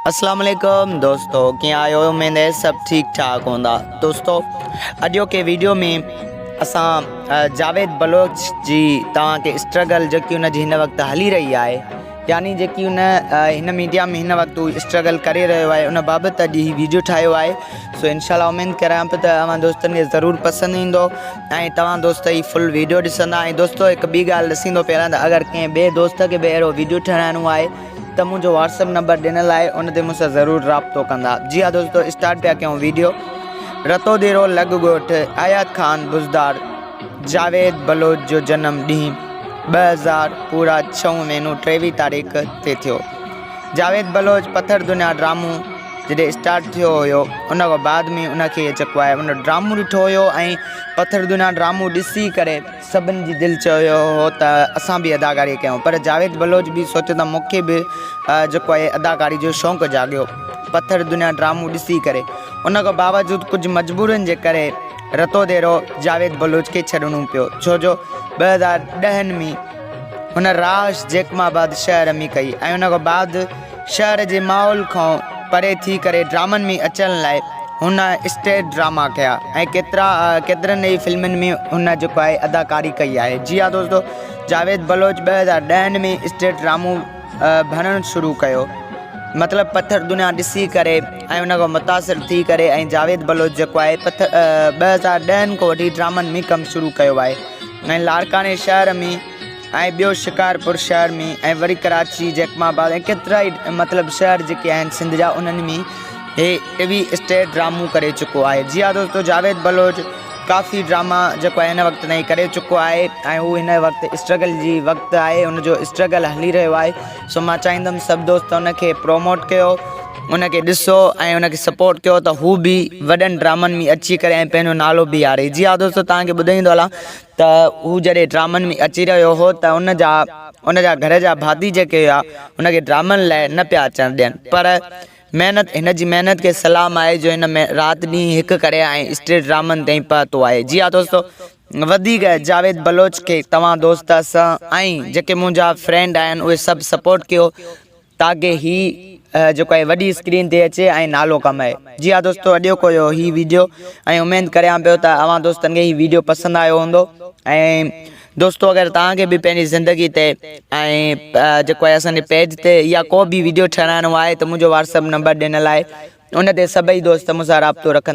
अस्सलाम वालेकुम दोस्तों, कीअं आहियो? उमेद है सब ठीक ठाक हूंदा। दोस्तों, अॼो के वीडियो में असां जावेद बलोच जी तव्हांखे स्ट्रगल जेकी उन जी हिन वक़्तु हली रही आहे, यानी जेकी हिन मीडिया में हिन वक़्तु स्ट्रगल करे रहियो आहे, उन बाबति अॼु ही वीडियो ठाहियो आहे। सो इंशाल्लाह उमेद करियां पियो त तव्हां दोस्तनि खे ज़रूरु पसंदि ईंदो ऐं तव्हां दोस्त ही फुल वीडियो ॾिसंदा। ऐं दोस्तो हिकु ॿी ॻाल्हि ॾिसींदो पहिरियां त अगरि कंहिं ॿिए दोस्त खे बि अहिड़ो वीडियो ठाहिराइणो आहे त मुंहिंजो व्हाट्सअप नंबर ॾिनल आहे, उन ते मूंसां ज़रूरु राब्तो कंदा। जी हाँ दोस्तों, स्टार्ट पिया कयूं वीडियो। रतो देरो लॻ ॻोठ आयात ख़ान बुज़दार जावेद बलोच जो जनम ॾींहुं 2000 पूरा 6 महीनो 23 तारीख़ ते थियो। जावेद बलोच पत्थर दुनिया ड्रामो जॾहिं स्टार्ट थियो हुयो, उन खां बाद में उनखे जेको आहे उन ड्रामो ॾिठो हुयो ऐं पत्थर दुनिया ड्रामो ॾिसी करे सभिनी जी दिलि चयो हो त असां बि अदाकारी कयूं। पर जावेद बलोच बि सोचियो त मूंखे बि जेको आहे अदाकारी जो शौक़ु जाॻियो पत्थर दुनिया ड्रामो ॾिसी करे। उन खां बावजूदि कुझु मजबूरनि जे करे रतो देरो जावेद बलोच खे छॾिणो पियो, छो जो 2010 में हुन राश जैकमाबाद शहर में कई ऐं उन खां बाद शहर जे माहौल खां परे थी करे ड्रामनि में अचण लाइ हुन स्टेज ड्रामा कया ऐं केतिरनि ई फिल्मनि में हुन जेको आहे अदाकारी कई आहे। जी हाँ दोस्तों, जावेद बलोच 2010 में स्टेज ड्रामो भरणु शुरू कयो, मतिलबु पत्थर दुनिया ॾिसी करे ऐं उन खां मुतासिर थी करे ऐं जावेद बलोच जेको आहे 2010 खां वठी ड्रामनि में कमु शुरू कयो आहे ऐं लाड़काने शहर में ऐं ॿियो शिकारपुर शहर में ऐं वरी कराची जैकमाबाद ऐं केतिरा ई मतिलबु शहर जेके आहिनि सिंध जा, उन्हनि में हे टीवी स्टेज ड्रामो करे चुको आहे। जी हाँ दोस्तों, जावेद बलोच काफ़ी ड्रामा जेको आहे हिन वक़्तु ताईं करे चुको आहे ऐं हू हिन वक़्तु स्ट्रगल जी वक़्तु आहे, हुनजो स्ट्रगल हली रहियो आहे। सो मां चाहींदुमि सभु दोस्त उनखे प्रोमोट कयो, उनखे ॾिसो ऐं उनखे सपोर्ट कयो त हू बि वॾनि ड्रामनि में अची करे ऐं पंहिंजो नालो बि यारे। जी हाँ दोस्तों, तव्हांखे ॿुधाईंदो हलां त हू जॾहिं ड्रामनि में अची रहियो हो त उनजा घर जा भाती जेके हुआ उनखे ड्रामनि लाइ न पिया अचणु ॾियनि, पर हिन जी महिनत खे सलाम आहे जो हिन में राति ॾींहुं हिकु करे ऐं स्टेज ड्रामनि ताईं पहुतो आहे। जी हाँ दोस्तों, वधीक जावेद बलोच खे तव्हां दोस्त सां ऐं जेके मुंहिंजा फ्रेंड आहिनि उहे सभु सपोर्ट कयो ताकी ही जेको आहे वॾी स्क्रीन ते अचे ऐं नालो कमाए। जी हाँ दोस्तों, अॼो को ही वीडियो ऐं उमेद करियां पियो त तव्हां दोस्तनि खे ही वीडियो पसंदि आयो हूंदो। ऐं दोस्तों, अगरि तव्हांखे बि पंहिंजी ज़िंदगी ते ऐं जेको आहे असांजे पेज ते या को बि वीडियो ठाहिराइणो आहे त मुंहिंजो व्हाट्सअप नंबर ॾिनल आहे, उन ते सभई दोस्त मूंसां राब्तो रखंदा।